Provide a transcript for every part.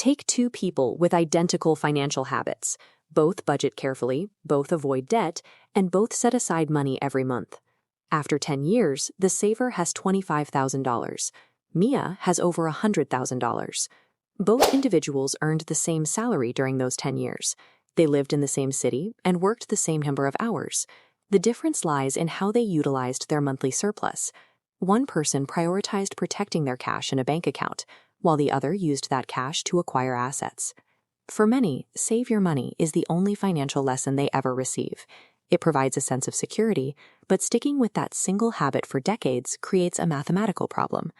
Take two people with identical financial habits. Both budget carefully, both avoid debt, and both set aside money every month. After 10 years, the saver has $25,000. Mia has over $100,000. Both individuals earned the same salary during those 10 years. They lived in the same city and worked the same number of hours. The difference lies in how they utilized their monthly surplus. One person prioritized protecting their cash in a bank account, while the other used that cash to acquire assets. For many, save your money is the only financial lesson they ever receive. It provides a sense of security, but sticking with that single habit for decades creates a mathematical problem.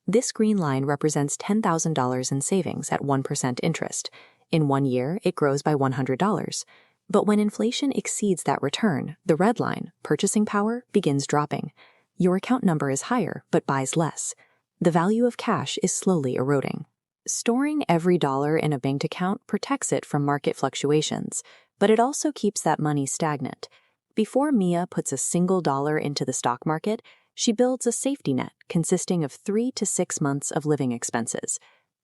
This green line represents $10,000 in savings at 1% interest. In 1 year, it grows by $100. But when inflation exceeds that return, the red line, purchasing power, begins dropping. Your account number is higher, but buys less. The value of cash is slowly eroding. Storing every dollar in a bank account protects it from market fluctuations, but it also keeps that money stagnant. Before Mia puts a single dollar into the stock market, she builds a safety net consisting of 3 to 6 months of living expenses.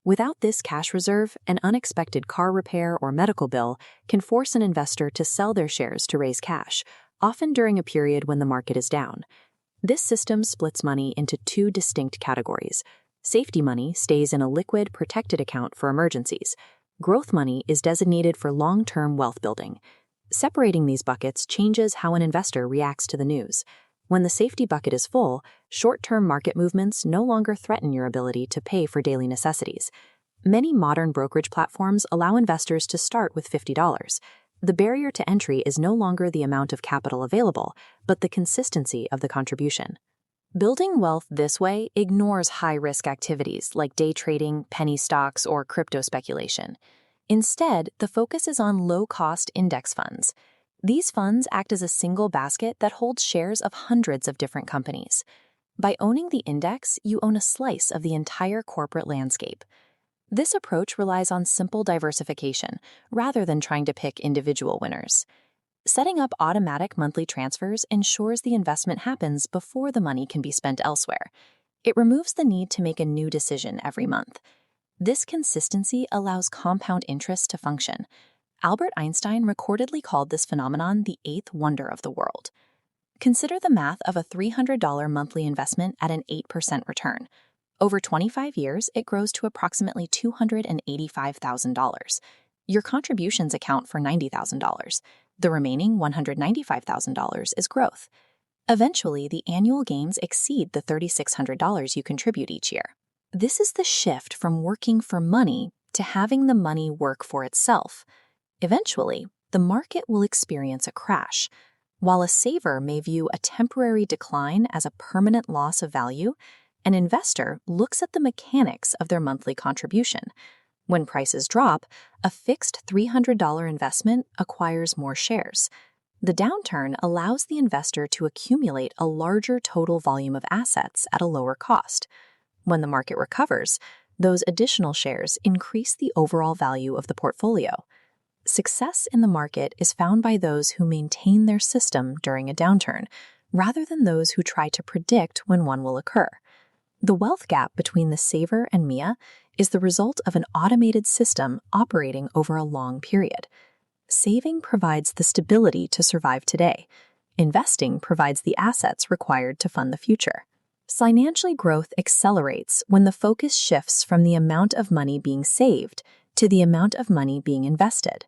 Without this cash reserve, an unexpected car repair or medical bill can force an investor to sell their shares to raise cash, often during a period when the market is down. This system splits money into two distinct categories. Safety money stays in a liquid, protected account for emergencies. Growth money is designated for long-term wealth building. Separating these buckets changes how an investor reacts to the news. When the safety bucket is full, short-term market movements no longer threaten your ability to pay for daily necessities. Many modern brokerage platforms allow investors to start with $50. The barrier to entry is no longer the amount of capital available, but the consistency of the contribution. Building wealth this way ignores high-risk activities like day trading, penny stocks, or crypto speculation. Instead, the focus is on low-cost index funds. These funds act as a single basket that holds shares of hundreds of different companies. By owning the index, you own a slice of the entire corporate landscape. This approach relies on simple diversification rather than trying to pick individual winners. Setting up automatic monthly transfers ensures the investment happens before the money can be spent elsewhere. It removes the need to make a new decision every month. This consistency allows compound interest to function. Albert Einstein recordedly called this phenomenon the eighth wonder of the world. Consider the math of a $300 monthly investment at an 8% return. Over 25 years, it grows to approximately $285,000. Your contributions account for $90,000. The remaining $195,000 is growth. Eventually, the annual gains exceed the $3,600 you contribute each year. This is the shift from working for money to having the money work for itself. Eventually, the market will experience a crash. While a saver may view a temporary decline as a permanent loss of value, an investor looks at the mechanics of their monthly contribution. When prices drop, a fixed $300 investment acquires more shares. The downturn allows the investor to accumulate a larger total volume of assets at a lower cost. When the market recovers, those additional shares increase the overall value of the portfolio. Success in the market is found by those who maintain their system during a downturn, rather than those who try to predict when one will occur. The wealth gap between the saver and Mia is the result of an automated system operating over a long period. Saving provides the stability to survive today. Investing provides the assets required to fund the future. Financial growth accelerates when the focus shifts from the amount of money being saved to the amount of money being invested.